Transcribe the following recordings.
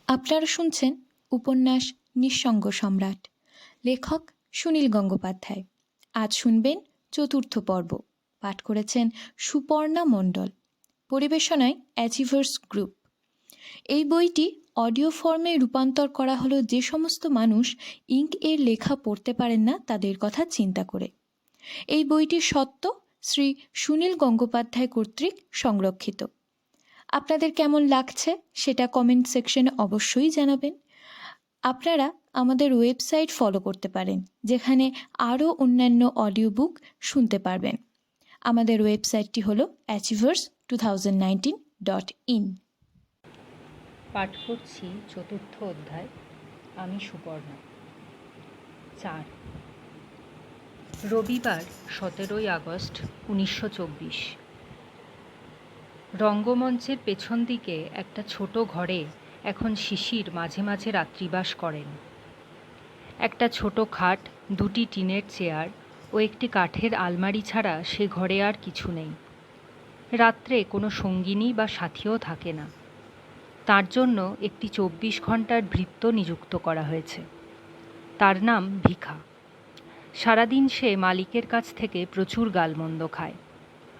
আপনারা শুনছেন উপন্যাস নিঃসঙ্গ সম্রাট, লেখক সুনীল গঙ্গোপাধ্যায়। আজ শুনবেন চতুর্থ পর্ব। পাঠ করেছেন সুপর্ণা মণ্ডল। পরিবেশনায় অ্যাচিভার্স গ্রুপ। এই বইটি অডিও ফর্মে রূপান্তর করা হলো যে সমস্ত মানুষ ইঙ্ক এর লেখা পড়তে পারেন না তাদের কথা চিন্তা করে। এই বইটির স্বত্ব শ্রী সুনীল গঙ্গোপাধ্যায় কর্তৃক সংরক্ষিত। আপনাদের কেমন লাগছে সেটা কমেন্ট সেকশনে অবশ্যই জানাবেন। আপনারা আমাদের ওয়েবসাইট ফলো করতে পারেন, যেখানে আরও অন্যান্য অডিও বুক শুনতে পারবেন। আমাদের ওয়েবসাইটটি হলো achievers2019.in। পাঠ করছি চতুর্থ অধ্যায়। আমি সুপর্ণা। 4। রবিবার 17 আগস্ট 1924। রঙ্গমঞ্চের পেছন দিকে একটা ছোট ঘরে এখন শিশির মাঝে মাঝে রাত্রিবাস করেন। একটা ছোট খাট, দুটি টিনের চেয়ার ও একটি কাঠের আলমারি ছাড়া সে ঘরে আর কিছু নেই। রাত্রে কোনো সঙ্গিনী বা সাথীও থাকে না। তার জন্য একটি 24 ঘন্টার ভৃত্য নিযুক্ত করা হয়েছে। তার নাম ভিখা। সারাদিন সে মালিকের কাছ থেকে প্রচুর গালমন্দ খায়,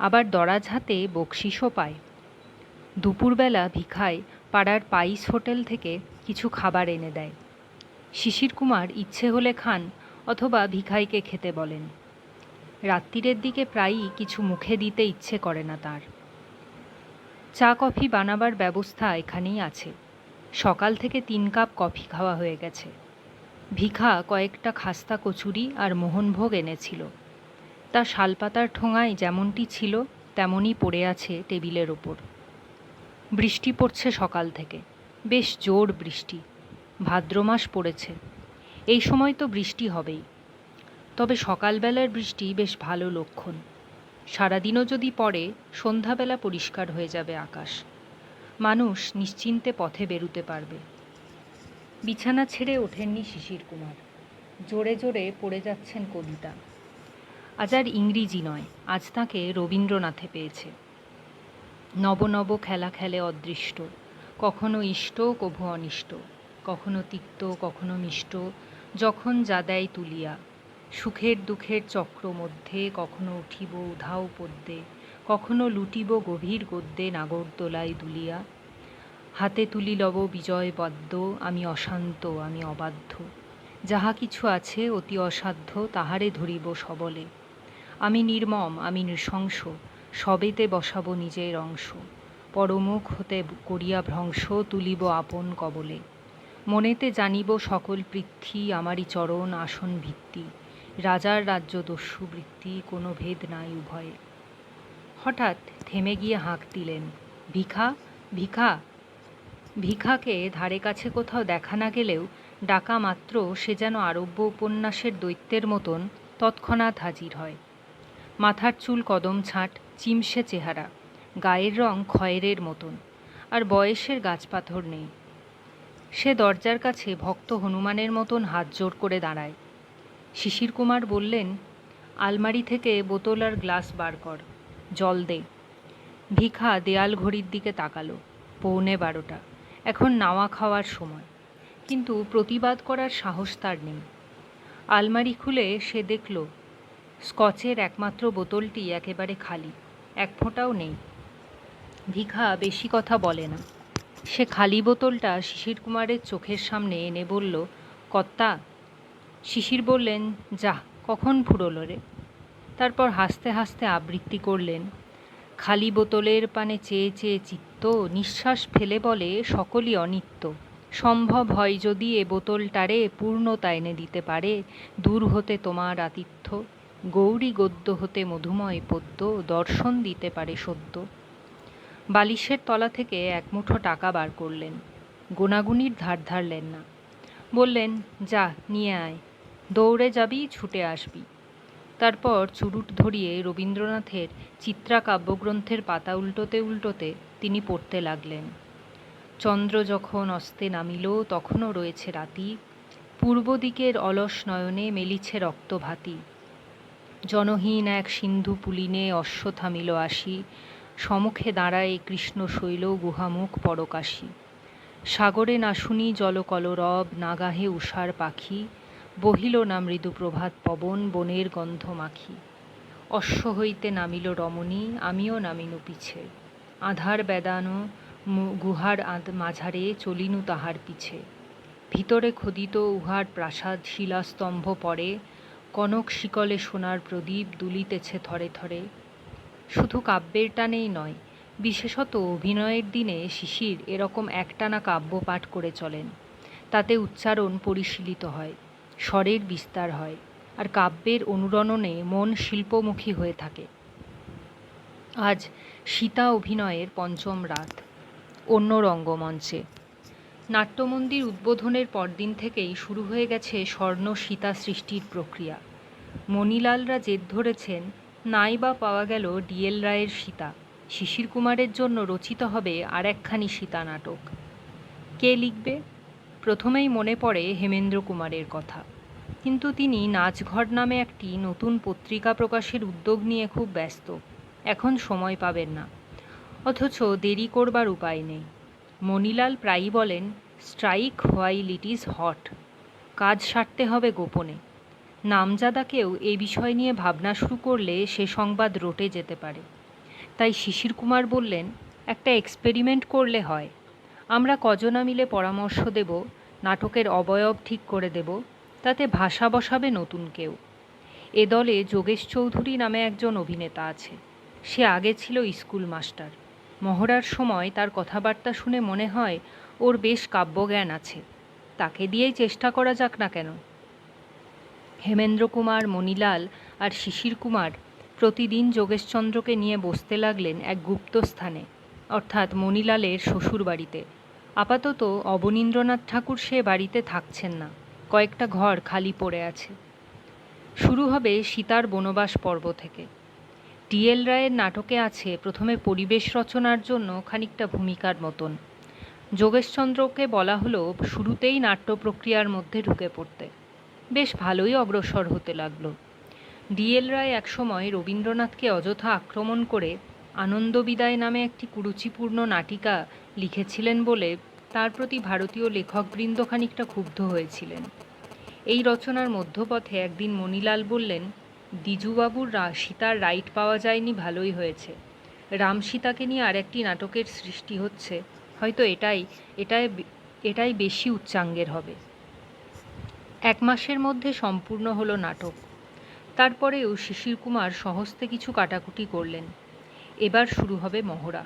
আবার দরাজ হাতে বকশিসও পায়। দুপুরবেলা ভিখায় পাড়ার পাইস হোটেল থেকে কিছু খাবার এনে দেয়। শিশির কুমার ইচ্ছে হলে খান, অথবা ভিখাইকে খেতে বলেন। রাত্রিরের দিকে প্রায়ই কিছু মুখে দিতে ইচ্ছে করে না তার। চা কফি বানাবার ব্যবস্থা এখানেই আছে। সকাল থেকে 3 কাপ কফি খাওয়া হয়ে গেছে। ভিখা কয়েকটা খাস্তা কচুরি আর মোহনভোগ এনেছিল। তা শালপাতার ঠোঙায় যেমনটি ছিল তেমনই পড়ে আছে টেবিলের ওপর। বৃষ্টি পড়ছে সকাল থেকে, বেশ জোর বৃষ্টি। ভাদ্র মাস পড়েছে, এই সময় তো বৃষ্টি হবেই। তবে সকালবেলার বৃষ্টি বেশ ভালো লক্ষণ। সারাদিনও যদি পড়ে, সন্ধ্যাবেলা পরিষ্কার হয়ে যাবে আকাশ। মানুষ নিশ্চিন্তে পথে বেরুতে পারবে। বিছানা ছেড়ে ওঠেননি শিশির কুমার। জোরে জোরে পড়ে যাচ্ছেন কবিতা। আজ আর ইংরেজি নয়, আজ তাকে রবীন্দ্রনাথে পেয়েছে। নব নব খেলা খেলে অদৃষ্ট, কখনো ইষ্ট কভু অনিষ্ট, কখনো তিক্ত কখনো মিষ্ট, যখন যা দেয় তুলিয়া। সুখের দুঃখের চক্র মধ্যে কখনো উঠিব উধাও পদ্যে, কখনো লুটিব গভীর গদ্যে নাগরদোলায় দুলিয়া। হাতে তুলি লব বিজয় পদ্ম, আমি অশান্ত আমি অবাধ্য, যাহা কিছু আছে অতি অসাধ্য তাহারে ধরিব সবলে। আমি নির্মম আমি নৃশংস, সবেতে বসাবো নিজের অংশ, পরমুখ হতে করিয়া ভ্রংশ তুলিব আপন কবলে। মনেতে জানিব সকল পৃথ্বী আমারই চরণ আসন ভিত্তি, রাজার রাজ্য দস্যু বৃত্তি কোনো ভেদ নাই উভয়ে। হঠাৎ থেমে গিয়ে হাঁক দিলেন, ভিখা ভিখা। ভিখাকে ধারে কাছে কোথাও দেখা না গেলেও ডাকা মাত্র সে যেন আরব্য উপন্যাসের দৈত্যের মতন তৎক্ষণাৎ হাজির হয়। মাথার চুল কদম ছাঁট, চিমসে চেহারা, গায়ের রং খয়েরের মতন, আর বয়সের গাছপাথর নেই। সে দরজার কাছে ভক্ত হনুমানের মতন হাত জোর করে দাঁড়ায়। শিশির কুমার বললেন, আলমারি থেকে বোতল আর গ্লাস বার কর, জল দে। ভিখা দেয়াল ঘড়ির দিকে তাকালো। 11:15, এখন নাওয়া খাওয়ার সময়। কিন্তু প্রতিবাদ করার সাহস তার নেই। আলমারি খুলে সে দেখল স্কচের একমাত্র বোতলটি একেবারে খালি, এক ফোঁটাও নেই। ভিখা বেশি কথা বলে না। সে খালি বোতলটা শিশির কুমারের চোখের সামনে এনে বলল, কর্তা। শিশির বললেন, যাহ, কখন ফুরোলো রে। তারপর হাসতে হাসতে আবৃত্তি করলেন, খালি বোতলের পানে চেয়ে চেয়ে চিত্ত, নিঃশ্বাস ফেলে বলে সকলই অনিত্য। সম্ভব হয় যদি এ বোতলটারে পূর্ণতা এনে দিতে পারে, দূর হতে তোমার আতিথ্য, গৌরী গদ্য হতে মধুময় পদ্য দর্শন দিতে পারে সদ্য। বালিশের তলা থেকে এক মুঠো টাকা বার করলেন। গোনাগুনির ধার ধারলেন না। বললেন, যা নিয়ে আয়, দৌড়ে যাবি ছুটে আসবি। তারপর চুরুট ধরিয়ে রবীন্দ্রনাথের চিত্রা কাব্যগ্রন্থের পাতা উল্টোতে উল্টোতে তিনি পড়তে লাগলেন। চন্দ্র যখন অস্তে নামিল তখনও রয়েছে রাতি, পূর্ব দিকের অলস নয়নে মেলিছে রক্তভাতি। জনহীন এক সিন্ধু পুলিনে অশ্ব থামিল আসি, সমুখে দাঁড়ায় কৃষ্ণ শৈল গুহামুখ পরকাশী। সাগরে না শুনি জলকলরব, না গাহে উষার পাখি, বহিল না মৃদু প্রভাত পবন বনের গন্ধ মাখি। অশ্ব হইতে নামিল রমণী, আমিও নামিনু পিছে, আধার বেদানো গুহার মাঝারে চলিনু তাহার পিছে। ভিতরে খোদিত উহার প্রাসাদ শিলাস্তম্ভ পরে, কনক শিকলে সোনার প্রদীপ দুলিতেছে থরে থরে। শুধু কাব্যের টানেই নয়, বিশেষত অভিনয়ের দিনে শিশির এরকম একটানা কাব্য পাঠ করে চলেন। তাতে উচ্চারণ পরিশীলিত হয়, স্বরের বিস্তার হয়, আর কাব্যের অনুরণনে মন শিল্পমুখী হয়ে থাকে। আজ সীতা অভিনয়ের পঞ্চম রাত, অন্য রঙ্গমঞ্চে। নাট্যমন্দির উদ্বোধনের পরদিন থেকেই শুরু হয়ে গেছে স্বর্ণ সীতা সৃষ্টির প্রক্রিয়া। মণিলালরা জেদ ধরেছেন, নাই বা পাওয়া গেল ডিএল রায়ের সীতা, শিশির কুমারের জন্য রচিত হবে আর একখানি সীতা নাটক। কে লিখবে? প্রথমেই মনে পড়ে হেমেন্দ্র কুমারের কথা, কিন্তু তিনি নাচঘর নামে একটি নতুন পত্রিকা প্রকাশের উদ্যোগ নিয়ে খুব ব্যস্ত, এখন সময় পাবেন না। অথচ দেরি করবার উপায় নেই। মণিলাল প্রায়ই বলেন, strike while it is hot, কাজ সারতে হবে গোপনে। নামজাদা কেউ এ বিষয় নিয়ে ভাবনা শুরু করলে সে সংবাদ রটে যেতে পারে। তাই শিশির কুমার বললেন, একটা এক্সপেরিমেন্ট করলে হয়। আমরা কজনা মিলে পরামর্শ দেব, নাটকের অবয়ব ঠিক করে দেব, তাতে ভাষা বসাবে নতুন কেউ। এ দলে যোগেশ চৌধুরী নামে একজন অভিনেতা আছে। সে আগে ছিল স্কুল মাস্টার। মহড়ার সময় তার কথাবার্তা শুনে মনে হয় ওর বেশ কাব্যজ্ঞান আছে। তাকে দিয়েই চেষ্টা করা যাক না কেন? হেমেন্দ্র কুমার, মণিলাল আর শিশির কুমার প্রতিদিন যোগেশচন্দ্রকে নিয়ে বসতে লাগলেন এক গুপ্ত স্থানে, অর্থাৎ মণিলালের শ্বশুর বাড়িতে। আপাতত অবনীন্দ্রনাথ ঠাকুর সে বাড়িতে থাকছেন না, কয়েকটা ঘর খালি পড়ে আছে। শুরু হবে সীতার বনবাস পর্ব থেকে। ডিএল রায়ের নাটকে আছে প্রথমে পরিবেশ রচনার জন্য খানিকটা ভূমিকার মতন। যোগেশচন্দ্রকে বলা হলো শুরুতেই নাট্য প্রক্রিয়ার মধ্যে ঢুকে পড়তে। বেশ ভালোই অগ্রসর হতে লাগলো। ডিএল রায় একসময় রবীন্দ্রনাথকে অযথা আক্রমণ করে আনন্দবিদায় নামে একটি কুরুচিপূর্ণ নাটিকা লিখেছিলেন বলে তার প্রতি ভারতীয় লেখকবৃন্দ খানিকটা ক্ষুব্ধ হয়েছিলেন। এই রচনার মধ্যপথে একদিন মণিলাল বললেন, দ্বিজুবাবুর সীতার রাইট পাওয়া যায়নি, ভালোই হয়েছে। রাম সীতাকে নিয়ে আর একটি নাটকের সৃষ্টি হচ্ছে, হয়তো এটাই বেশি উচ্চাঙ্গের হবে। 1 মাসের মধ্যে সম্পূর্ণ হলো নাটক। তারপরেও শিশির কুমার স্বহস্তে কিছু কাটাকুটি করলেন। এবার শুরু হবে মহড়া।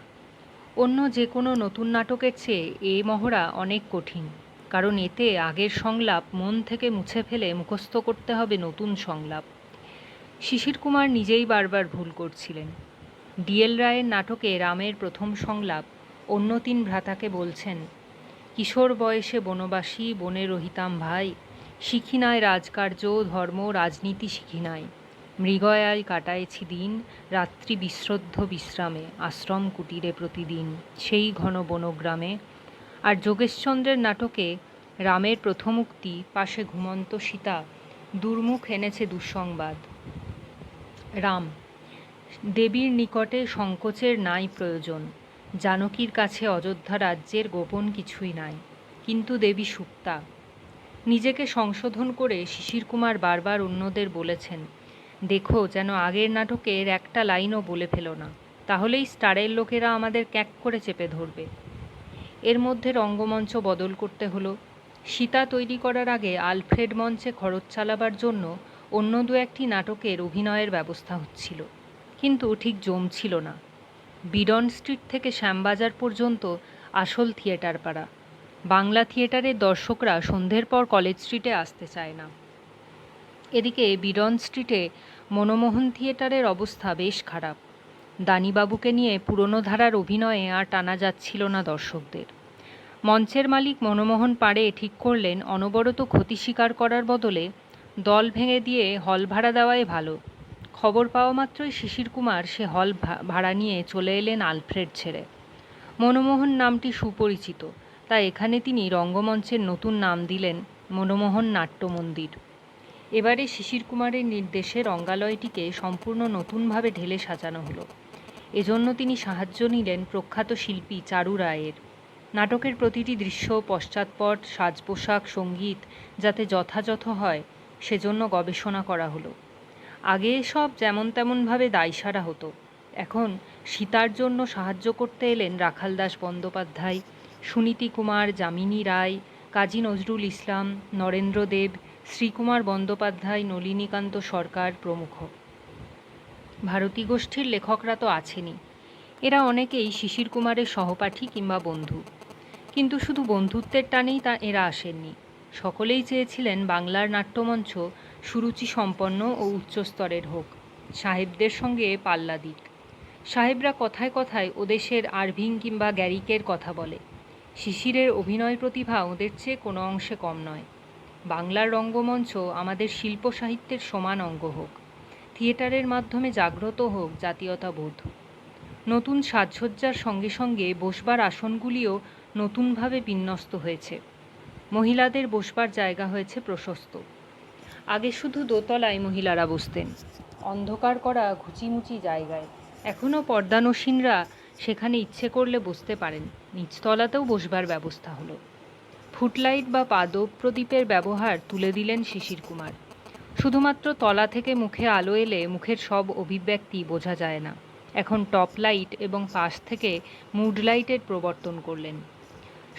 অন্য যে কোনো নতুন নাটকের চেয়ে এ মহড়া অনেক কঠিন, কারণ এতে আগের সংলাপ মন থেকে মুছে ফেলে মুখস্থ করতে হবে নতুন সংলাপ। শিশির কুমার নিজেই বারবার ভুল করছিলেন। ডিএল রায়ের নাটকে রামের প্রথম সংলাপ অন্য 3 ভ্রাতাকে বলছেন, কিশোর বয়সে বনবাসী বনে রহিতাম ভাই, শিখি নাই রাজকার্য ধর্ম রাজনীতি শিখি নাই, মৃগয়ায় কাটায়েছি দিন, রাত্রি বিশ্রদ্ধ বিশ্রামে আশ্রম কুটিরে প্রতিদিন সেই ঘন বনগ্রামে। আর যোগেশচন্দ্রের নাটকে রামের প্রথম উক্তি, পাশে ঘুমন্ত সীতা, দুর্মুখ এনেছে দুঃসংবাদ। রাম, দেবীর নিকটে সংকোচের নাই প্রয়োজন, জানকীর কাছে অযোধ্যা রাজ্যের গোপন কিছুই নাই, কিন্তু দেবী সুপ্তা। নিজেকে সংশোধন করে শিশির কুমার বারবার অন্যদের বলেছেন, দেখো যেন আগের নাটকের একটা লাইনও বলে ফেলো না, তাহলেই স্টারের লোকেরা আমাদের ক্যাক করে চেপে ধরবে। এর মধ্যে রঙ্গমঞ্চ বদল করতে হলো। সীতা তৈরি করার আগে আলফ্রেড মঞ্চে খরচ চালাবার জন্য অন্য 2-1টি নাটকের অভিনয়ের ব্যবস্থা হচ্ছিল, কিন্তু ঠিক জমছিল না। বিডন স্ট্রিট থেকে শ্যামবাজার পর্যন্ত আসল থিয়েটার পাড়া। বাংলা থিয়েটারের দর্শকরা সন্ধ্যের পর কলেজ স্ট্রিটে আসতে চায় না। এদিকে বিডন স্ট্রিটে মনমোহন থিয়েটারের অবস্থা বেশ খারাপ। দানিবাবুকে নিয়ে পুরনো ধারার অভিনয়ে আর টানা যাচ্ছিল না দর্শকদের। মঞ্চের মালিক মনমোহন পাড়ে ঠিক করলেন অনবরত ক্ষতি স্বীকার করার বদলে দল ভেঙে দিয়ে হল ভাড়া দেওয়াই ভালো। খবর পাওয়া মাত্রই শিশির কুমার সে হল ভাড়া নিয়ে চলে এলেন আলফ্রেড ছেড়ে। মনমোহন নামটি সুপরিচিত, তাই এখানে তিনি রঙ্গমঞ্চের নতুন নাম দিলেন মনমোহন নাট্য মন্দির। এবারে শিশির কুমারের নির্দেশে রঙ্গালয়টিকে সম্পূর্ণ নতুনভাবে ঢেলে সাজানো হলো। এজন্য তিনি সাহায্য নিলেন প্রখ্যাত শিল্পী চারু রায়ের। নাটকের প্রতিটি দৃশ্য, পশ্চাৎপট, সাজ পোশাক, সঙ্গীত যাতে যথাযথ হয় সেজন্য গবেষণা করা হলো। আগে এসব যেমন তেমনভাবে দায়সারা হতো। এখন সীতার জন্য সাহায্য করতে এলেন রাখালদাস বন্দ্যোপাধ্যায়, সুনীতি কুমার, যামিনী রায়, কাজী নজরুল ইসলাম, নরেন্দ্র দেব, শ্রীকুমার বন্দ্যোপাধ্যায়, নলিনীকান্ত সরকার প্রমুখ। ভারতী গোষ্ঠীর লেখকরা তো আছেনই। এরা অনেকেই শিশির কুমারের সহপাঠী কিংবা বন্ধু। কিন্তু শুধু বন্ধুত্বের টানেই এরা আসেননি। সকলেই চেয়েছিলেন বাংলার নাট্যমঞ্চ সুরুচি সম্পন্ন ও উচ্চস্তরের হোক, সাহেবদের সঙ্গে পাল্লা দিক। সাহেবরা কথায় কথায় ওদেশের আরভিং কিংবা গ্যারিকের কথা বলে। শিশিরের অভিনয় প্রতিভা ওদের চেয়ে কোনো অংশে কম নয়। বাংলার রঙ্গমঞ্চ আমাদের শিল্প সাহিত্যের সমান অঙ্গ হোক। থিয়েটারের মাধ্যমে জাগ্রত হোক জাতীয়তাবোধ। নতুন সাজসজ্জার সঙ্গে সঙ্গে বসবার আসনগুলিও নতুনভাবে বিন্যস্ত হয়েছে। মহিলাদের বসবার জায়গা হয়েছে প্রশস্ত। আগে শুধু দোতলায় মহিলারা বসতেন, অন্ধকার করা ঘুচিমুচি জায়গায়। এখনও পর্দানসীনরা সেখানে ইচ্ছে করলে বসতে পারেন। নিচতলাতেও বসবার ব্যবস্থা হলো। ফুটলাইট বা পাদব প্রদীপের ব্যবহার তুলে দিলেন শিশির কুমার। শুধুমাত্র তলা থেকে মুখে আলো এলে মুখের সব অভিব্যক্তি বোঝা যায় না। এখন টপ লাইট এবং পাশ থেকে মুড লাইটের প্রবর্তন করলেন।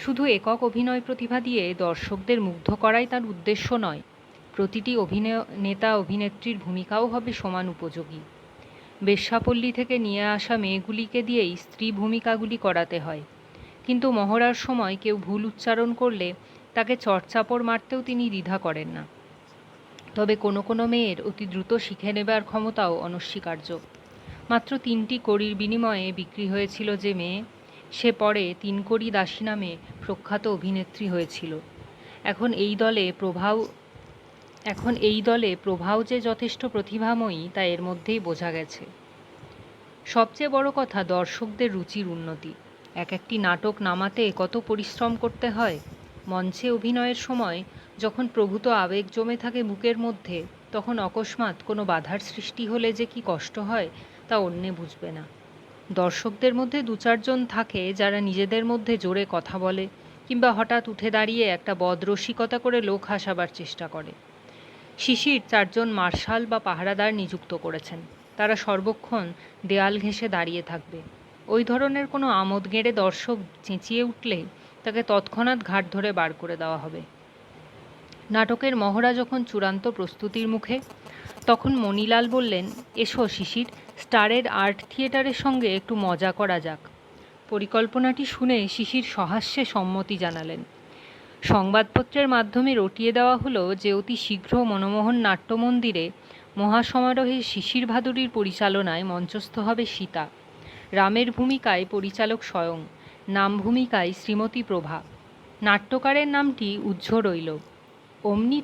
শুধু একক অভিনয় প্রতিভা দিয়ে দর্শকদের মুগ্ধ করাই তার উদ্দেশ্য নয়, প্রতিটি নেতা অভিনেত্রীর ভূমিকাও হবে সমান উপযোগী। বেশ্যাপল্লী থেকে নিয়ে আসা মেয়েগুলিকে দিয়েই স্ত্রী ভূমিকাগুলি করাতে হয়, কিন্তু মহড়ার সময় কেউ ভুল উচ্চারণ করলে তাকে চড়চাপড় মারতেও তিনি দ্বিধা করেন না। তবে কোনো কোনো মেয়ের অতি দ্রুত শিখে নেবার ক্ষমতাও অনস্বীকার্য। মাত্র 3টি কড়ির বিনিময়ে বিক্রি হয়েছিল যে মেয়ে, সে পরে 3 কড়ি দাসী নামে প্রখ্যাত অভিনেত্রী হয়েছিল। এখন এই দলে প্রভাও যে যথেষ্ট প্রতিভাময়ী তা এর মধ্যেই বোঝা গেছে। সবচেয়ে বড় কথা দর্শকদের রুচির উন্নতি। একটি নাটক নামাতে কত পরিশ্রম করতে হয়। মঞ্চে অভিনয়ের সময় যখন প্রভূত আবেগ জমে থাকে বুকের মধ্যে, তখন অকস্মাৎ কোনো বাধার সৃষ্টি হলে যে কি কষ্ট হয় তা অন্যে বুঝবে না। দর্শকদের মধ্যে 2-4 জন থাকে যারা নিজেদের মধ্যে জোরে কথা বলে কিংবা হঠাৎ উঠে দাঁড়িয়ে একটা বদরসিকতা করে লোক হাসাবার চেষ্টা করে। শিশির 4 জন মার্শাল বা পাহারাদার নিযুক্ত করেছেন। তারা সর্বক্ষণ দেয়াল ঘেঁষে দাঁড়িয়ে থাকবে। ওই ধরনের কোনো আমোদ গেঁড়ে দর্শক চেঁচিয়ে উঠলে তাকে তৎক্ষণাৎ ঘাট ধরে বার করে দেওয়া হবে। নাটকের মহড়া যখন চূড়ান্ত প্রস্তুতির মুখে, তখন মণিলাল বললেন, এসো শিশির, স্টারের আর্ট থিয়েটারের সঙ্গে একটু মজা করা যাক। পরিকল্পনাটি শুনে শিশির সহাস্যে সম্মতি জানালেন। সংবাদপত্রের মাধ্যমে রটিয়ে দেওয়া হলো যে অতি শীঘ্র মনমোহন নাট্যমন্দিরে মহাসমারোহে শিশির ভাদুড়ির পরিচালনায় মঞ্চস্থ হবে সীতা। রামের ভূমিকায় পরিচালক স্বয়ং, নাম ভূমিকায় শ্রীমতী প্রভা। নাট্যকারের নামটি উজ্জ্ব রইল। অমনি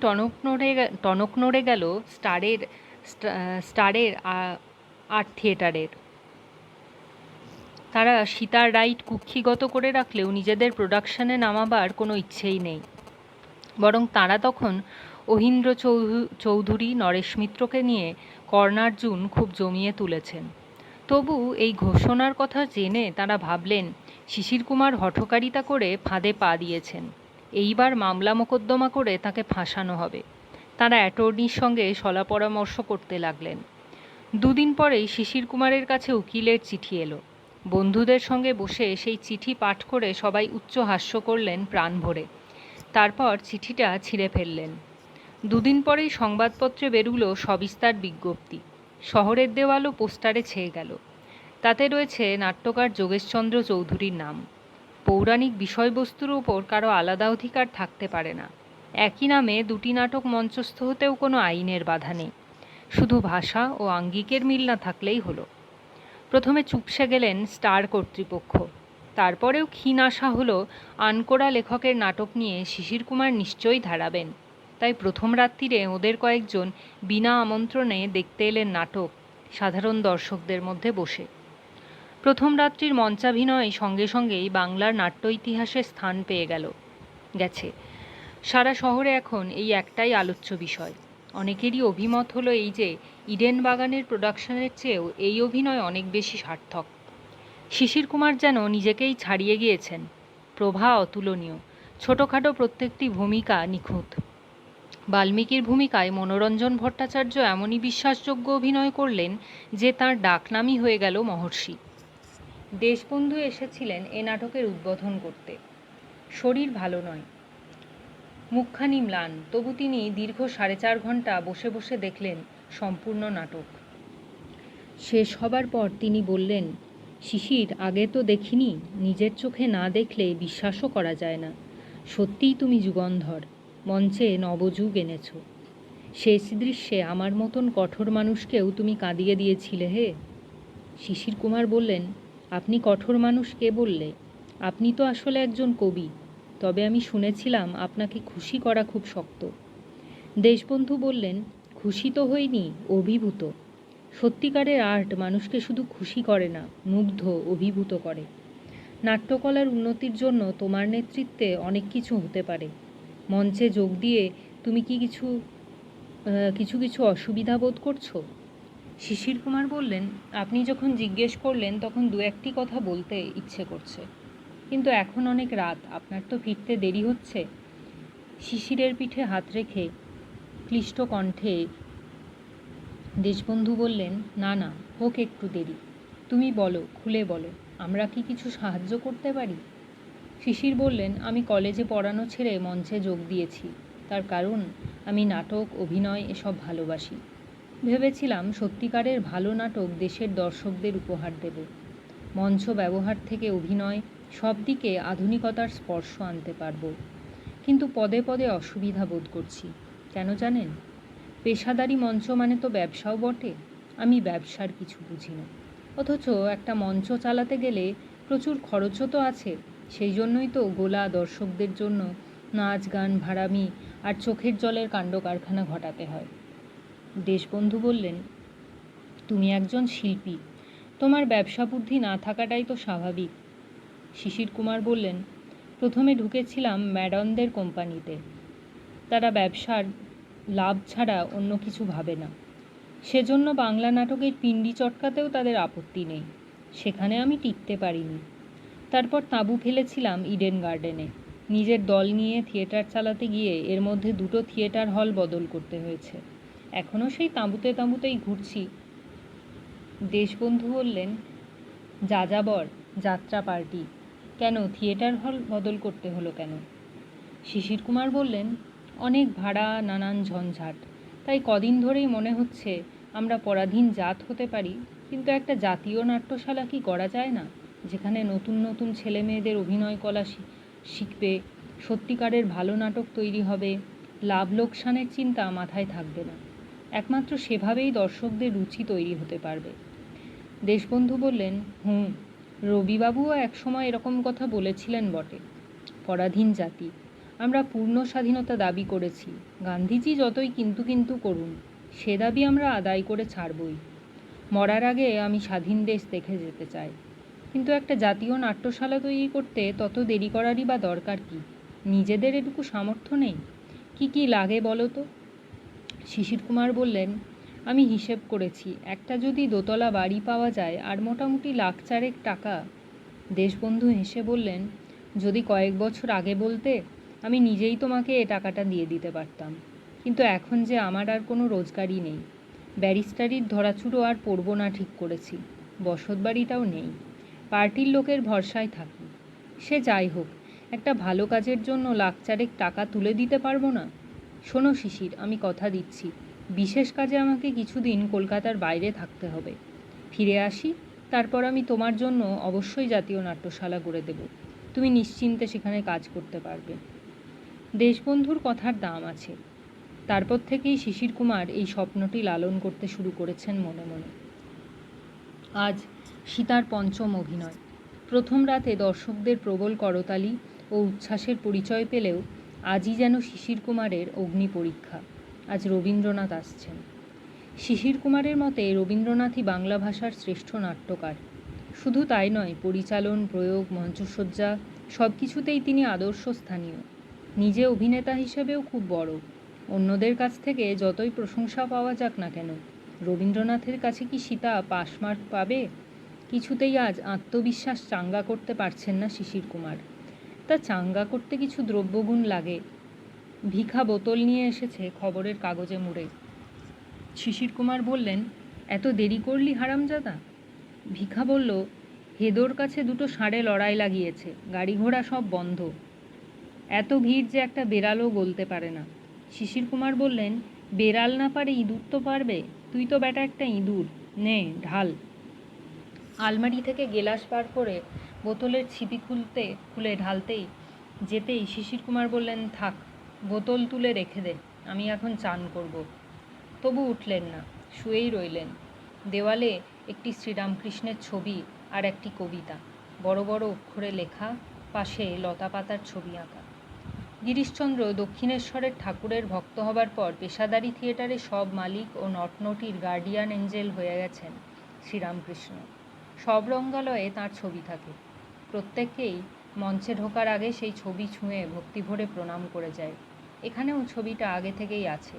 টনক নড়ে গেল স্টারের আর্ট থিয়েটারের। তারা সীতার রাইট কুক্ষিগত করে রাখলেও নিজেদের প্রোডাকশনে নামাবার কোনো ইচ্ছেই নেই। বরং তারা তখন অহিন্দ্র চৌধুরী, নরেশ মিত্রকে নিয়ে কর্ণার্জুন খুব জমিয়ে তুলেছেন। তবু এই ঘোষণার কথা জেনে তারা ভাবলেন শিশির কুমার হঠকারিতা করে ফাঁদে পা দিয়েছেন। এইবার মামলা মোকদ্দমা করে তাকে ফাঁসানো হবে। তারা অ্যাটর্নির সঙ্গে সলা পরামর্শ করতে লাগলেন। 2 দিন পরেই শিশির কুমারের কাছে উকিলের চিঠি এলো। বন্ধুদের সঙ্গে বসে সেই চিঠি পাঠ করে সবাই উচ্চ হাস্য করলেন প্রাণ ভরে। তারপর চিঠিটা ছিঁড়ে ফেললেন। 2 দিন পরেই সংবাদপত্রে বেরুলো সবিস্তার বিজ্ঞপ্তি। শহরের দেওয়ালও পোস্টারে ছেয়ে গেল। তাতে রয়েছে নাট্যকার যোগেশচন্দ্র চৌধুরীর নাম। পৌরাণিক বিষয়বস্তুর উপর কারো আলাদা অধিকার থাকতে পারে না। একই নামে 2টি নাটক মঞ্চস্থ হতেও কোনো আইনের বাধা নেই। শুধু ভাষা ও আঙ্গিকের মিল না থাকলেই হলো। প্রথমে চুপসে গেলেন স্টার কর্তৃপক্ষ। তারপরেও ক্ষীণ আশা হলো আনকোড়া লেখকের নাটক নিয়ে শিশির কুমার নিশ্চয়ই ধারাবেন। তাই প্রথম রাত্রিরে ওদের কয়েকজন বিনা আমন্ত্রণে দেখতে এলেন নাটক, সাধারণ দর্শকদের মধ্যে বসে। প্রথম রাত্রির মঞ্চাভিনয় সঙ্গে সঙ্গেই বাংলার নাট্য ইতিহাসে স্থান পেয়ে গেছে। সারা শহরে এখন এই একটাই আলোচ্য বিষয়। অনেকেরই অভিমত হলো এই যে ইডেন বাগানের প্রোডাকশনের চেয়েও এই অভিনয় অনেক বেশি সার্থক। শিশির কুমার যেন নিজেকেই ছাড়িয়ে গিয়েছেন। প্রভা অতুলনীয়, ছোটোখাটো প্রত্যেকটি ভূমিকা নিখুঁত। বাল্মীকির ভূমিকায় মনোরঞ্জন ভট্টাচার্য এমনই বিশ্বাসযোগ্য অভিনয় করলেন যে তাঁর ডাকনামই হয়ে গেল মহর্ষি। দেশবন্ধু এসেছিলেন এ নাটকের উদ্বোধন করতে। শরীর ভালো নয়, মুখখানি ম্লান, তবু তিনি দীর্ঘ 4.5 ঘন্টা বসে বসে দেখলেন সম্পূর্ণ নাটক। শেষ হবার পর তিনি বললেন, শিশির, আগে তো দেখিনি, নিজের চোখে না দেখলে বিশ্বাসও করা যায় না। সত্যিই তুমি যুগন্ধর, মঞ্চে নবযুগ এনেছ। শেষ দৃশ্যে আমার মতন কঠোর মানুষকেও তুমি কাঁদিয়ে দিয়েছিলে হে। শিশির কুমার বললেন, আপনি কঠোর মানুষ কে বললে? আপনি তো আসলে একজন কবি, তবে আমি শুনেছিলাম আপনাকে খুশি করা খুব শক্ত। দেশবন্ধু বললেন, খুশি তো হইনি, অভিভূত। সত্যিকারের আর্ট মানুষকে শুধু খুশি করে না, মুগ্ধ, অভিভূত করে। নাট্যকলার উন্নতির জন্য তোমার নেতৃত্বে অনেক কিছু হতে পারে। মঞ্চে যোগ দিয়ে তুমি কি কিছু অসুবিধা বোধ করছো? শিশির কুমার বললেন, আপনি যখন জিজ্ঞেস করলেন তখন 2-1টি কথা বলতে ইচ্ছে করছে, কিন্তু এখন অনেক রাত, আপনার তো ফিরতে দেরি হচ্ছে। শিশিরের পিঠে হাত রেখে ক্লিষ্ট কণ্ঠে দেশবন্ধু বললেন, না না, হোক একটু দেরি। তুমি বলো, খুলে বলো, আমরা কি কিছু সাহায্য করতে পারি? শিশির বললেন, আমি কলেজে পড়ানো ছেড়ে মঞ্চে যোগ দিয়েছি। তার কারণ আমি নাটক, অভিনয় এসব ভালোবাসি। ভেবেছিলাম সত্যিকারের ভালো নাটক দেশের দর্শকদের উপহার দেব। মঞ্চ ব্যবহার থেকে অভিনয়, সব দিকে আধুনিকতার স্পর্শ আনতে পারব। কিন্তু পদে পদে অসুবিধা বোধ করছি। কেন জানেন? পেশাদারি মঞ্চ মানে তো ব্যবসাও বটে। আমি ব্যবসার কিছু বুঝি না, অথচ একটা মঞ্চ চালাতে গেলে প্রচুর খরচও তো আছে। সেই জন্যই তো গোলা দর্শকদের জন্য নাচ, গান, ভাড়ামি আর চোখের জলের কাণ্ড কারখানা ঘটাতে হয়। দেশবন্ধু বললেন, তুমি একজন শিল্পী, তোমার ব্যবসা বুদ্ধি না থাকাটাই তো স্বাভাবিক। শিশির কুমার বললেন, প্রথমে ঢুকেছিলাম ম্যাডনদের কোম্পানিতে। তারা ব্যবসার লাভ ছাড়া অন্য কিছু ভাবে না। সেজন্য বাংলা নাটকের পিণ্ডি চটকাতেও তাদের আপত্তি নেই। সেখানে আমি টিকতে পারিনি। তারপর তাঁবু ফেলেছিলাম ইডেন গার্ডেনে। নিজের দল নিয়ে থিয়েটার চালাতে গিয়ে এর মধ্যে 2টো থিয়েটার হল বদল করতে হয়েছে। এখনও সেই তাঁবুতেই ঘুরছি। দেশবন্ধু বললেন, যাযাবর, যাত্রা পার্টি, কেন থিয়েটার হল বদল করতে হলো কেন? শিশির কুমার বললেন, অনেক ভাড়া, নানান ঝঞ্ঝাট, তাই কদিন ধরেই মনে হচ্ছে আমরা পরাধীন জাত হতে পারি, কিন্তু একটা জাতীয় নাট্যশালা কি করা যায় না, যেখানে নতুন নতুন ছেলে মেয়েদের অভিনয় কলা শিখবে, সত্যিকারের ভালো নাটক তৈরি হবে, লাভ লোকসানের চিন্তা মাথায় থাকবে না। একমাত্র সেভাবেই দর্শকদের রুচি তৈরি হতে পারবে। দেশবন্ধু বললেন, রবিবাবুও একসময় এরকম কথা বলেছিলেন বটে। পরাধীন জাতি, আমরা পূর্ণ স্বাধীনতা দাবি করেছি। গান্ধীজি যতই কিন্তু করুন, সে দাবি আমরা আদায় করে ছাড়বই। মরার আগে আমি স্বাধীন দেশ দেখে যেতে চাই। কিন্তু একটা জাতীয় নাট্যশালা তৈরি করতে তত দেরি করারই বা দরকার কি? নিজেদের এটুকু সামর্থ্য নেই? কি লাগে বলো তো? শিশির কুমার বললেন, আমি হিসেব করেছি, একটা যদি দোতলা বাড়ি পাওয়া যায় আর মোটামুটি 1,00,000 টাকা। দেশবন্ধু হেসে বললেন, যদি কয়েক বছর আগে বলতে, আমি নিজেই তোমাকে এ টাকাটা দিয়ে দিতে পারতাম। কিন্তু এখন যে আমার আর কোনো রোজগারই নেই, ব্যারিস্টারির ধরাচুরো আর পড়ব না ঠিক করেছি, বসত বাড়িটাও নেই, পার্টির লোকের ভরসায় থাকি। সে যাই হোক, একটা ভালো কাজের জন্য 1,00,000 টাকা তুলে দিতে পারবো না? শোনো শিশির, আমি কথা দিচ্ছি, বিশেষ কাজে আমাকে কিছুদিন কলকাতার বাইরে থাকতে হবে। ফিরে আসি, তারপর আমি তোমার জন্য অবশ্যই জাতীয় নাট্যশালা গড়ে দেব। তুমি নিশ্চিন্তে সেখানে কাজ করতে পারবে। দেশবন্ধুর কথার দাম আছে। তারপর থেকেই শিশির কুমার এই স্বপ্নটি লালন করতে শুরু করেছেন মনে মনে। আজ সীতার 5ম অভিনয়। প্রথম রাতে দর্শকদের প্রবল করতালি ও উচ্ছ্বাসের পরিচয় পেলেও আজই যেন শিশির কুমারের অগ্নি পরীক্ষা। আজ রবীন্দ্রনাথ আসছেন। শিশির কুমারের মতে রবীন্দ্রনাথই বাংলা ভাষার শ্রেষ্ঠ নাট্যকার। শুধু তাই নয়, পরিচালন, প্রয়োগ, মঞ্চসজ্জা সব কিছুতেই তিনি আদর্শস্থানীয়। নিজে অভিনেতা হিসেবেও খুব বড়। অন্যদের কাছ থেকে যতই প্রশংসা পাওয়া যাক না কেন, রবীন্দ্রনাথের কাছে কি সীতা পাসমার্ক পাবে? কিছুতেই আজ আত্মবিশ্বাস চাঙ্গা করতে পারছেন না শিশির কুমার। তা চাঙ্গা করতে কিছু দ্রব্যগুণ লাগে। ভিখা বোতল নিয়ে এসেছে খবরের কাগজে মুড়ে। শিশির কুমার বললেন, এত দেরি করলি হারামজাদা? ভিখা বলল, হেদোর কাছে দুটো ষাঁড়ে লড়াই লাগিয়েছে, গাড়ি ঘোড়া সব বন্ধ, এত ভিড় যে একটা বেড়ালও গলতে পারে না। শিশির কুমার বললেন, বেড়াল না পারে ইঁদুর তো পারবে, তুই তো বেটা একটা ইঁদুর, নে ঢাল। আলমারি থেকে গেলাস বার করে বোতলের ছিপি খুলে ঢালতেই যেতেই শিশির কুমার বললেন, থাক, বোতল তুলে রেখে দে, আমি এখন চান করব। তবু উঠলেন না, শুয়েই রইলেন। দেওয়ালে একটি শ্রীরামকৃষ্ণের ছবি আর একটি কবিতা, বড় বড় অক্ষরে লেখা, পাশে লতা পাতার ছবি আঁকা। গিরিশচন্দ্র দক্ষিণেশ্বরের ঠাকুরের ভক্ত হবার পর পেশাদারি থিয়েটারে সব মালিক ও নটনটির গার্ডিয়ান এঞ্জেল হয়ে গেছেন শ্রীরামকৃষ্ণ। সব রঙ্গালয়ে তাঁর ছবি থাকে। প্রত্যেককেই মঞ্চে ঢোকার আগে সেই ছবি ছুঁয়ে ভক্তিভরে প্রণাম করে যায়। এখানেও ছবিটা আগে থেকেই আছে।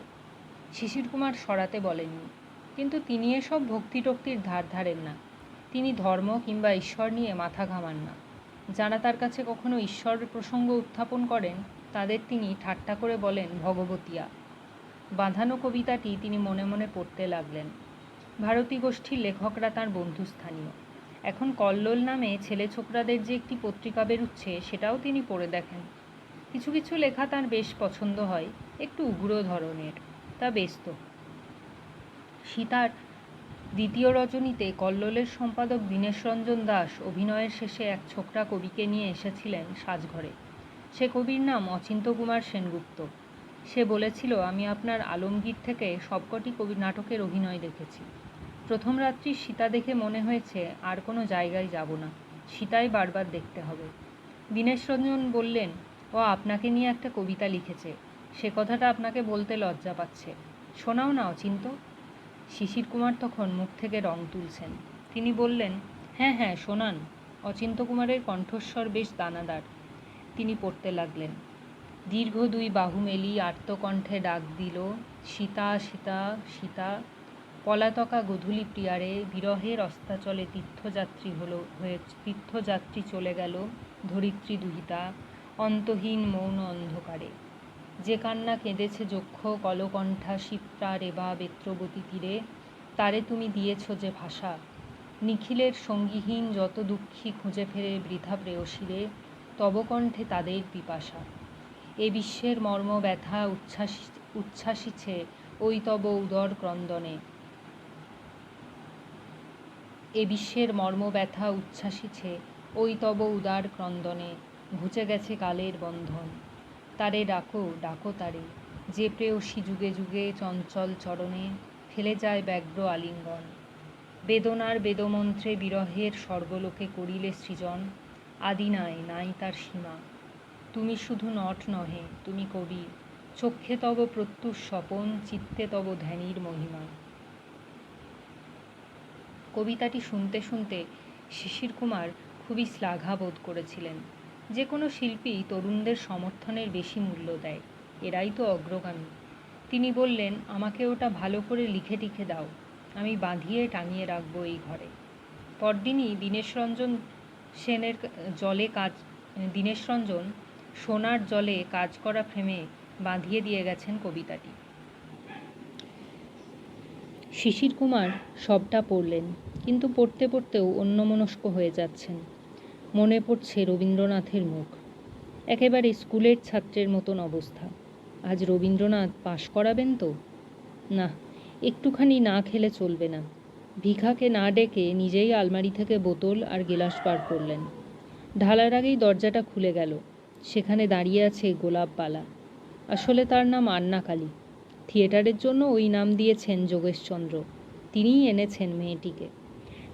শিশির কুমার সরাতে বলেননি, কিন্তু তিনি এসব ভক্তি টক্তির ধার ধারেন না। তিনি ধর্ম কিংবা ঈশ্বর নিয়ে মাথা ঘামান না। যারা তার কাছে কখনো ঈশ্বর প্রসঙ্গ উত্থাপন করেন তাদের তিনি ঠাট্টা করে বলেন ভগবতিয়া। বাঁধানো কবিতাটি তিনি মনে মনে পড়তে লাগলেন। ভারতী গোষ্ঠীর লেখকরা তাঁর বন্ধুস্থানীয়। এখন কল্লোল নামে ছেলে ছোকরাদের যে একটি পত্রিকা বেরুচ্ছে, সেটাও তিনি পড়ে দেখেন। কিছু কিছু লেখা তাঁর বেশ পছন্দ হয়, একটু উগ্র ধরনের, তা বেশ তো। সীতার দ্বিতীয় রজনীতে কল্লোলের সম্পাদক দীনেশরঞ্জন দাস অভিনয়ের শেষে এক ছোকরা কবিকে নিয়ে এসেছিলেন সাজঘরে। সে কবির নাম অচিন্ত্যকুমার সেনগুপ্ত। সে বলেছিল, আমি আপনার আলমগীর থেকে সবকটি কবি নাটকের অভিনয় দেখেছি। প্রথম রাত্রি সীতা দেখে মনে হয়েছে আর কোনো জায়গায় যাব না, সীতাই বারবার দেখতে হবে। দীনেশরঞ্জন বললেন, ও আপনাকে নিয়ে একটা কবিতা লিখেছে, সে কথাটা আপনাকে বলতে লজ্জা পাচ্ছে, শোনাও না অচিন্ত। শিশির কুমার তখন মুখ থেকে রং তুলছেন। তিনি বললেন, হ্যাঁ হ্যাঁ শোনান। অচিন্ত্যকুমারের কণ্ঠস্বর বেশ দানাদার। তিনি পড়তে লাগলেন। দীর্ঘ দুই বাহু মেলি আর্তকণ্ঠে ডাক দিল, সীতা সীতা সীতা, পলাতকা গধূলি প্রিয়ারে, বিরহের অস্তাচলে তীর্থযাত্রী চলে গেল ধরিত্রী দুহিতা, অন্তহীন মৌন অন্ধকারে। যে কান্না কেঁদেছে যক্ষ কলকণ্ঠা শিপ্রা রেবা বেত্রবতী তীরে, তারে তুমি দিয়েছ যে ভাষা। নিখিলের সঙ্গীহীন যত দুঃখী খুঁজে ফেরে বৃথা প্রেয়সীরে, তব কণ্ঠে তাদের পিপাসা। এ বিশ্বের মর্ম ব্যথা উচ্ছ্বাসিছে ওই তব উদর ক্রন্দনে। এ বিশ্বের মর্ম ব্যথা উচ্ছ্বাসিছে ওই তব উদার ক্রন্দনে, ঘুচে গেছে কালের বন্ধন। তারে ডাকো ডাকো তারে, যে প্রেয়সী যুগে যুগে চঞ্চল চরণে ফেলে যায় ব্যগ্র আলিঙ্গন। বেদনার বেদমন্ত্রে বিরহের স্বর্গলোকে করিলে সৃজন, আদি নাই নাই তার সীমা। তুমি শুধু নট নহে, তুমি কবি, চক্ষে তব প্রত্যুষ স্বপন, চিত্তে তব ধ্যানীর মহিমা। কবিতাটি শুনতে শুনতে শিশির কুমার খুবই শ্লাঘা বোধ করেছিলেন। যে কোনো শিল্পী তরুণদের সমর্থনের বেশি মূল্য দেয়, এরাই তো অগ্রগামী। তিনি বললেন, আমাকে ওটা ভালো করে লিখে টিখে দাও, আমি বাঁধিয়ে টাঙিয়ে রাখবো এই ঘরে। পরদিনই দীনেশরঞ্জন সোনার জলে কাজ করা ফ্রেমে বাঁধিয়ে দিয়ে গেছেন কবিতাটি। শিশির কুমার সবটা পড়লেন, কিন্তু পড়তে পড়তেও অন্যমনস্ক হয়ে যাচ্ছেন। মনে পড়ছে রবীন্দ্রনাথের মুখ, একেবারে স্কুলের ছাত্রের মতন অবস্থা। আজ রবীন্দ্রনাথ পাশ করাবেন তো? না, একটুখানি না খেলে চলবে না। ভিখাকে না ডেকে নিজেই আলমারি থেকে বোতল আর গেলাস বার করলেন। ঢালার আগেই দরজাটা খুলে গেল। সেখানে দাঁড়িয়ে আছে গোলাপবালা। আসলে তার নাম আন্নাকালী। থিয়েটারের জন্য ওই নাম দিয়েছেন যোগেশচন্দ্র। তিনিই এনেছেন মেয়েটিকে।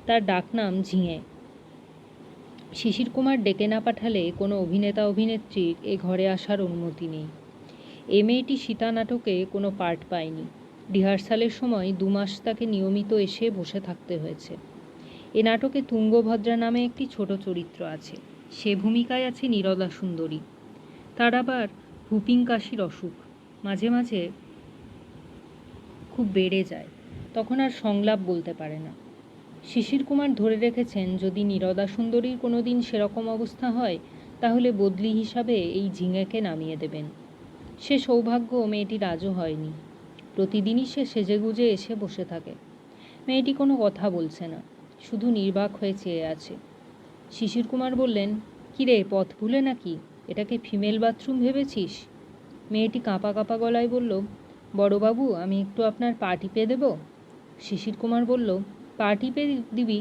তার ডাকনাম ঝিঙে। শিশির কুমার ডেকে না পাঠালে কোনো অভিনেতা অভিনেত্রীর এ ঘরে আসার অনুমতি নেই। এ মেয়েটি সীতা নাটকে কোনো পার্ট পায়নি। রিহার্সালের সময় 2 মাস তাকে নিয়মিত এসে বসে থাকতে হয়েছে। এ নাটকে তুঙ্গভদ্রা নামে একটি ছোট চরিত্র আছে। সে ভূমিকায় আছে নীরদা সুন্দরী। তার আবার হুপিং কাশির অসুখ, মাঝে মাঝে খুব বেড়ে যায়, তখন আর সংলাপ বলতে পারে না। শিশির কুমার ধরে রেখেছেন, যদি নীরদা সুন্দরীর কোনো দিন সেরকম অবস্থা হয়, তাহলে বদলি হিসাবে এই ঝিঙেকে নামিয়ে দেবেন। সে সৌভাগ্য মেয়েটির আজও হয়নি। প্রতিদিনই সে সেজেগুজে এসে বসে থাকে। মেয়েটি কোনো কথা বলছে না, শুধু নির্বাক হয়ে চেয়ে আছে। শিশির কুমার বললেন, কিরে, পথ ভুলে নাকি? এটাকে ফিমেল বাথরুম ভেবেছিস? মেয়েটি কাঁপা কাঁপা গলায় বলল, বড়বাবু, আমি একটু আপনার পা টিপে দেব? শিশির কুমার বলল, পা টিপে দিবি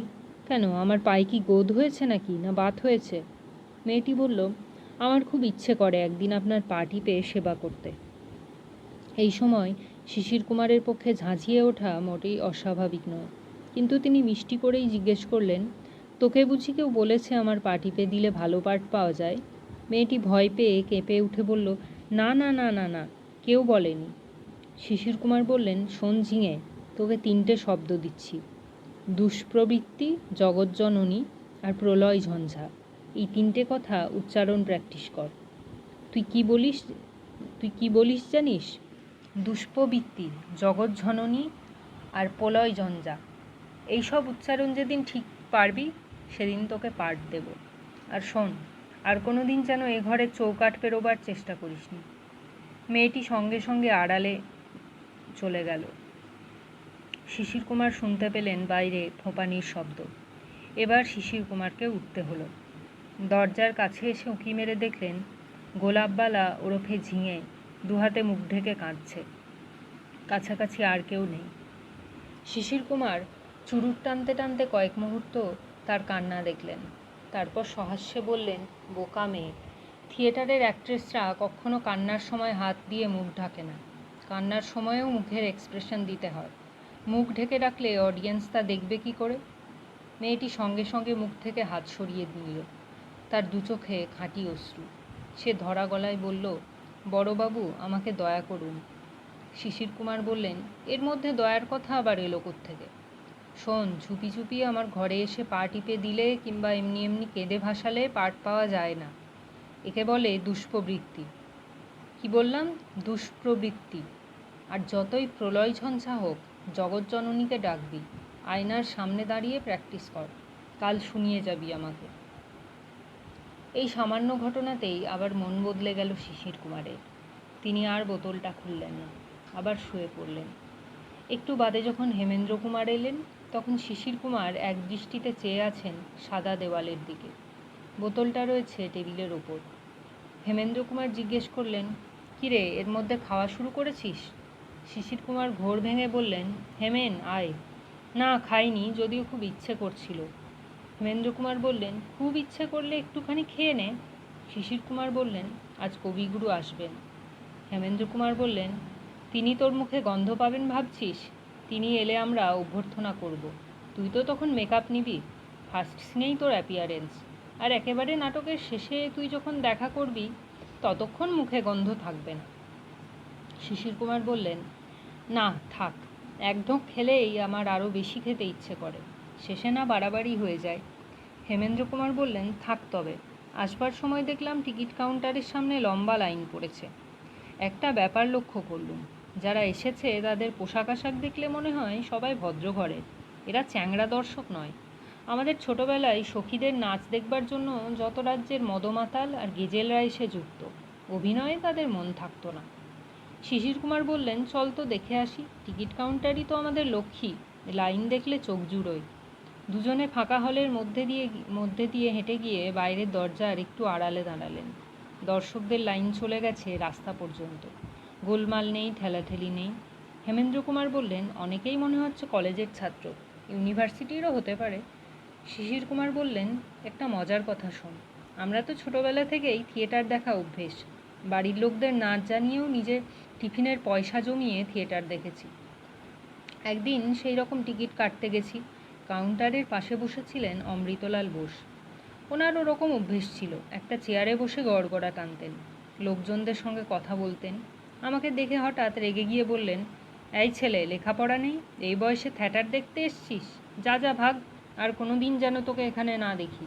কেন? আমার পায়ে কি গোদ হয়েছে নাকি, না বাত হয়েছে? মেয়েটি বলল, আমার খুব ইচ্ছে করে একদিন আপনার পা টিপে সেবা করতে। এই সময় শিশির কুমারের পক্ষে ঝাঁঝিয়ে ওঠা মোটেই অস্বাভাবিক নয়, কিন্তু তিনি মিষ্টি করেই জিজ্ঞেস করলেন, তোকে বুঝি কেউ বলেছে আমার পা টিপে দিলে ভালো পার্ট পাওয়া যায়? মেয়েটি ভয় পেয়ে কেঁপে উঠে বলল, না না না না না, কেউ বলেনি। শিশির কুমার বললেন, শোন ঝিঙে, তোকে 3টে শব্দ দিচ্ছি: দুষ্প্রবৃত্তি, জগজ্জননী আর প্রলয় ঝঞ্ঝা। এই 3টে কথা উচ্চারণ প্র্যাকটিস কর। তুই কি বলিস জানিস? দুষ্প্রবৃত্তি, জগজ্জননী আর প্রলয় ঝঞ্ঝা। এইসব উচ্চারণ যেদিন ঠিক পারবি সেদিন তোকে পাঠ দেব। আর শোন, আর কোনো দিন যেন এ ঘরের চৌকাঠ পেরোবার চেষ্টা করিসনি। মেয়েটি সঙ্গে সঙ্গে আড়ালে চলে গেল। শিশির কুমার শুনতে পেলেন বাইরে ফোঁপানির শব্দ। এবার শিশির কুমারকে উঠতে হলো। দরজার কাছে এসে উঁকি মেরে দেখলেন গোলাপবালা ওরফে ঝিঙে দুহাতে মুখ ঢেকে কাঁদছে। কাছাকাছি আর কেউ নেই। শিশির কুমার চুরুট টানতে টানতে কয়েক মুহূর্ত তার কান্না দেখলেন। তারপর সহাস্যে বললেন, বোকা মেয়ে, থিয়েটারের অ্যাক্ট্রেসরা কখনো কান্নার সময় হাত দিয়ে মুখ ঢাকে না। কান্নার সময়ও মুখের এক্সপ্রেশন দিতে হয়। মুখ ঢেকে রাখলে অডিয়েন্স তা দেখবে কি করে? মেয়েটি সঙ্গে সঙ্গে মুখ থেকে হাত সরিয়ে নিল। তার দু চোখে খাঁটি অশ্রু। সে ধরা গলায় বলল, বড়বাবু, আমাকে দয়া করুন। শিশির কুমার বললেন, এর মধ্যে দয়ার কথা আবার এলো কোত্থেকে? শোন, ঝুপি ঝুপি আমার ঘরে এসে পা টিপে দিলে কিংবা এমনি এমনি কেঁদে ভাসালে পাট পাওয়া যায় না। একে বলে দুষ্প্রবৃত্তি। কি বললাম? দুষ্প্রবৃত্তি। আর যতই প্রলয় ঝঞ্ঝা হোক, জগজ্জননীকে ডাকবি। আয়নার সামনে দাঁড়িয়ে প্র্যাকটিস কর। কাল শুনিয়ে যাবি আমাকে। এই সামান্য ঘটনাতেই আবার মন বদলে গেল শিশির কুমারের। তিনি আর বোতলটা খুললেন না, আবার শুয়ে পড়লেন। একটু বাদে যখন হেমেন্দ্র কুমার এলেন, তখন শিশির কুমার এক দৃষ্টিতে চেয়ে আছেন সাদা দেওয়ালের দিকে। বোতলটা রয়েছে টেবিলের ওপর। হেমেন্দ্র কুমার জিজ্ঞেস করলেন, কিরে, এর মধ্যে খাওয়া শুরু করেছিস? শিশির কুমার ঘোর ভেঙে বললেন, হেমেন, আয়। না, খাইনি, যদিও খুব ইচ্ছে করছিল। হেমেন্দ্র কুমার বললেন, খুব ইচ্ছে করলে একটুখানি খেয়ে নে। শিশির কুমার বললেন, আজ কবিগুরু আসবেন। হেমেন্দ্র কুমার বললেন, তিনি তোর মুখে গন্ধ পাবেন ভাবছিস? তিনি এলে আমরা অভ্যর্থনা করব। তুই তো তখন মেকআপ নিবি। ফার্স্ট সিনেই তোর অ্যাপিয়ারেন্স। আর একেবারে নাটকের শেষে তুই যখন দেখা করবি, ততক্ষণ মুখে গন্ধ থাকবে না। শিশির কুমার বললেন, না থাক, এক ঢোক খেলেই আমার আরও বেশি খেতে ইচ্ছে করে, শেষে না বাড়াবাড়ি হয়ে যায়। হেমেন্দ্র কুমার বললেন, থাক তবে। আসবার সময় দেখলাম টিকিট কাউন্টারের সামনে লম্বা লাইন পড়েছে। একটা ব্যাপার লক্ষ্য করলুম, যারা এসেছে তাদের পোশাক আশাক দেখলে মনে হয় সবাই ভদ্র ঘরের। এরা চ্যাংড়া দর্শক নয়। আমাদের ছোটবেলায় সখীদের নাচ দেখবার জন্য যত রাজ্যের মদমাতাল আর গেজেলরা এসে জুটত, অভিনয়ে তাদের মন থাকতো না। শিশির কুমার বললেন, চল তো দেখে আসি। টিকিট কাউন্টারই তো আমাদের লক্ষ্মী, লাইন দেখলে চোখ জুড়োয়। দুজনে ফাঁকা হলের মধ্যে দিয়ে হেঁটে গিয়ে বাইরের দরজার একটু আড়ালে দাঁড়ালেন। দর্শকদের লাইন চলে গেছে রাস্তা পর্যন্ত। গোলমাল নেই, ঠেলাঠেলি নেই। হেমেন্দ্র কুমার বললেন, অনেকেই মনে হচ্ছে কলেজের ছাত্র, ইউনিভার্সিটিরও হতে পারে। শিশির কুমার বললেন, একটা মজার কথা শোন। আমরা তো ছোটোবেলা থেকেই থিয়েটার দেখা অভ্যেস। বাড়ির লোকদের নাচ জানিয়েও নিজের টিফিনের পয়সা জমিয়ে থিয়েটার দেখেছি। একদিন সেই রকম টিকিট কাটতে গেছি। কাউন্টারের পাশে বসেছিলেন অমৃতলাল বোস। ওনার ওরকম অভ্যেস ছিল, একটা চেয়ারে বসে গড়গড়া টানতেন, লোকজনদের সঙ্গে কথা বলতেন। আমাকে দেখে হঠাৎ রেগে গিয়ে বললেন, এই ছেলে, লেখাপড়া নেই? এই বয়সে থিয়েটার দেখতে এসছিস? যা যা ভাগ, আর কোনো দিন যেন তোকে এখানে না দেখি।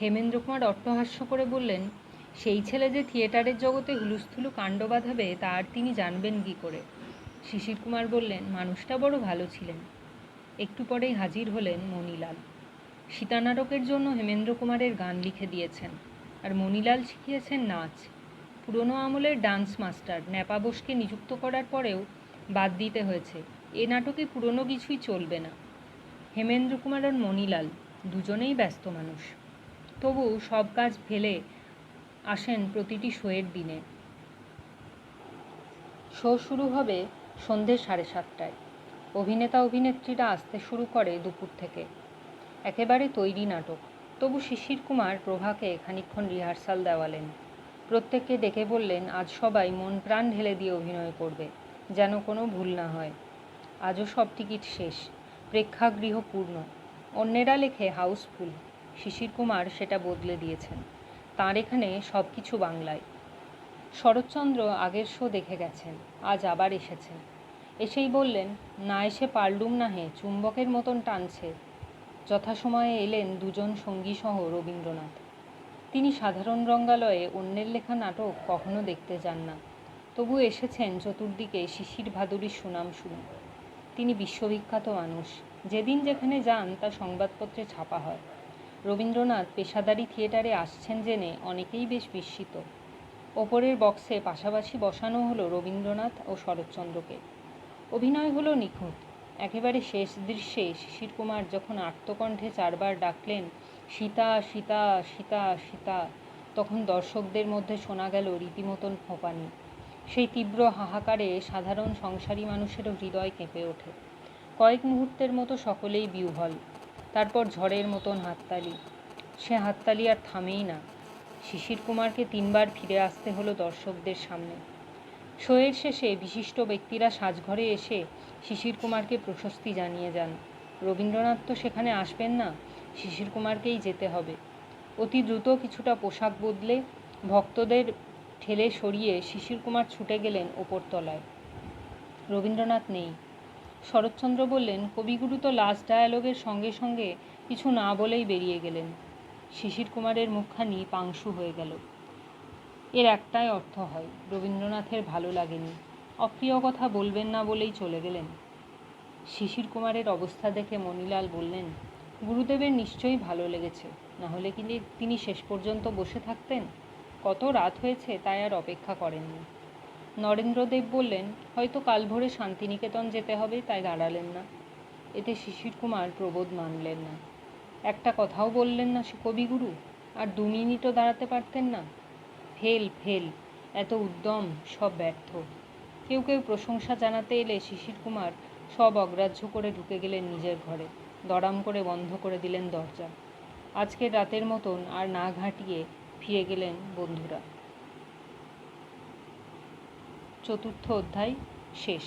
হেমেন্দ্র কুমার অট্টহাস্য করে বললেন, সেই ছেলে যে থিয়েটারের জগতে হুলুস্থুলু কাণ্ড বাঁধাবে তা আর তিনি জানবেন কী করে? শিশির কুমার বললেন, মানুষটা বড় ভালো ছিলেন। একটু পরেই হাজির হলেন মণিলাল। সীতানাটকের জন্য হেমেন্দ্র কুমারের গান লিখে দিয়েছেন, আর মণিলাল শিখিয়েছেন নাচ। পুরনো আমলের ডান্স মাস্টার ন্যাপা বোসকে নিযুক্ত করার পরেও বাদ দিতে হয়েছে। এ নাটকে পুরনো কিছুই চলবে না। হেমেন্দ্র কুমার আর মণিলাল দুজনেই ব্যস্ত মানুষ, তবু সব কাজ ফেলে আসেন প্রতিটি শোয়ের দিনে। শো শুরু হবে সন্ধে 7:30টায়। অভিনেতা অভিনেত্রীরা আসতে শুরু করে দুপুর থেকে। একেবারে তৈরি নাটক, তবু শিশির কুমার প্রভাকে খানিকক্ষণ রিহার্সাল দেওয়ালেন। প্রত্যেককে ডেকে বললেন আজ সবাই মন প্রাণ ঢেলে দিয়ে অভিনয় করবে, যেন কোনো ভুল না হয়। আজও সব টিকিট শেষ, প্রেক্ষাগৃহ পূর্ণ। অন্যেরা লেখে হাউসফুল, শিশির কুমার সেটা বদলে দিয়েছেন। তাঁর এখানে সব কিছু বাংলায়। শরৎচন্দ্র আগের শো দেখে গেছেন, আজ আবার এসেছেন। এসেই বললেন, না এসে পারলুম না হে, চুম্বকের মতন টানছে। যথাসময়ে এলেন দুজন সঙ্গীসহ রবীন্দ্রনাথ। তিনি সাধারণ রঙ্গালয়ে অন্যের লেখা নাটক কখনো দেখতে যান না, তবু এসেছেন চতুর্দিকে শিশির ভাদুরীর সুনাম শুনে। তিনি বিশ্ববিখ্যাত মানুষ, যেদিন যেখানে যান তা সংবাদপত্রে ছাপা হয়। রবীন্দ্রনাথ পেশাদারি থিয়েটারে আসছেন জেনে অনেকেই বেশ বিস্মিত। ওপরের বক্সে পাশাপাশি বসানো হলো রবীন্দ্রনাথ ও শরৎচন্দ্রকে। অভিনয় হলো নিখুঁত। একেবারে শেষ দৃশ্যে শিশির কুমার যখন আর্তকণ্ঠে 4বার ডাকলেন সীতা সীতা সীতা সীতা, তখন দর্শকদের মধ্যে শোনা গেল রীতিমতন ফোঁপানি। সেই তীব্র হাহাকারে সাধারণ সংসারী মানুষেরও হৃদয় কেঁপে ওঠে। কয়েক মুহূর্তের মতো সকলেই বিহ্বল, তারপর ঝড়ের মতন হাততালি। সে হাততালি আর থামেই না। শিশির কুমারকে 3বার ফিরে আসতে হলো দর্শকদের সামনে। শোয়ের শেষে বিশিষ্ট ব্যক্তিরা সাজঘরে এসে শিশির কুমারকে প্রশস্তি জানিয়ে যান। রবীন্দ্রনাথ তো সেখানে আসবেন না, শিশির কুমারকেই যেতে হবে। অতি দ্রুত কিছুটা পোশাক বদলে ভক্তদের ঠেলে সরিয়ে শিশির কুমার ছুটে গেলেন ওপরতলায়। রবীন্দ্রনাথ নেই। শরৎচন্দ্র বললেন, কবিগুরু তো লাস্ট ডায়ালগের সঙ্গে সঙ্গে কিছু না বলেই বেরিয়ে গেলেন। শিশির কুমারের মুখখানি পাংশু হয়ে গেল। এর একটাই অর্থ হয়, রবীন্দ্রনাথের ভালো লাগেনি, অপ্রিয় কথা বলবেন না বলেই চলে গেলেন। শিশির কুমারের অবস্থা দেখে মণিলাল বললেন, গুরুদেবের নিশ্চয়ই ভালো লেগেছে, না হলে কি তিনি শেষ পর্যন্ত বসে থাকতেন? কত রাত হয়েছে তাই আর অপেক্ষা করেননি। নরেন্দ্রদেব বললেন, হয়তো কাল ভোরে শান্তিনিকেতন যেতে হবে তাই দাঁড়ালেন না। এতে শিশির কুমার প্রবোধ মানলেন না। একটা কথাও বললেন না সে কবিগুরু, আর 2 মিনিটও দাঁড়াতে পারতেন না। ফেল ফেল, এত উদ্যম সব ব্যর্থ। কেউ কেউ প্রশংসা জানাতে এলে শিশির কুমার সব অগ্রাহ্য করে ঢুকে গেলেন নিজের ঘরে, দড়াম করে বন্ধ করে দিলেন দরজা। আজকের রাতের মতন আর না ঘাঁটিয়ে ফিরে গেলেন বন্ধুরা। 4র্থ অধ্যায় শেষ।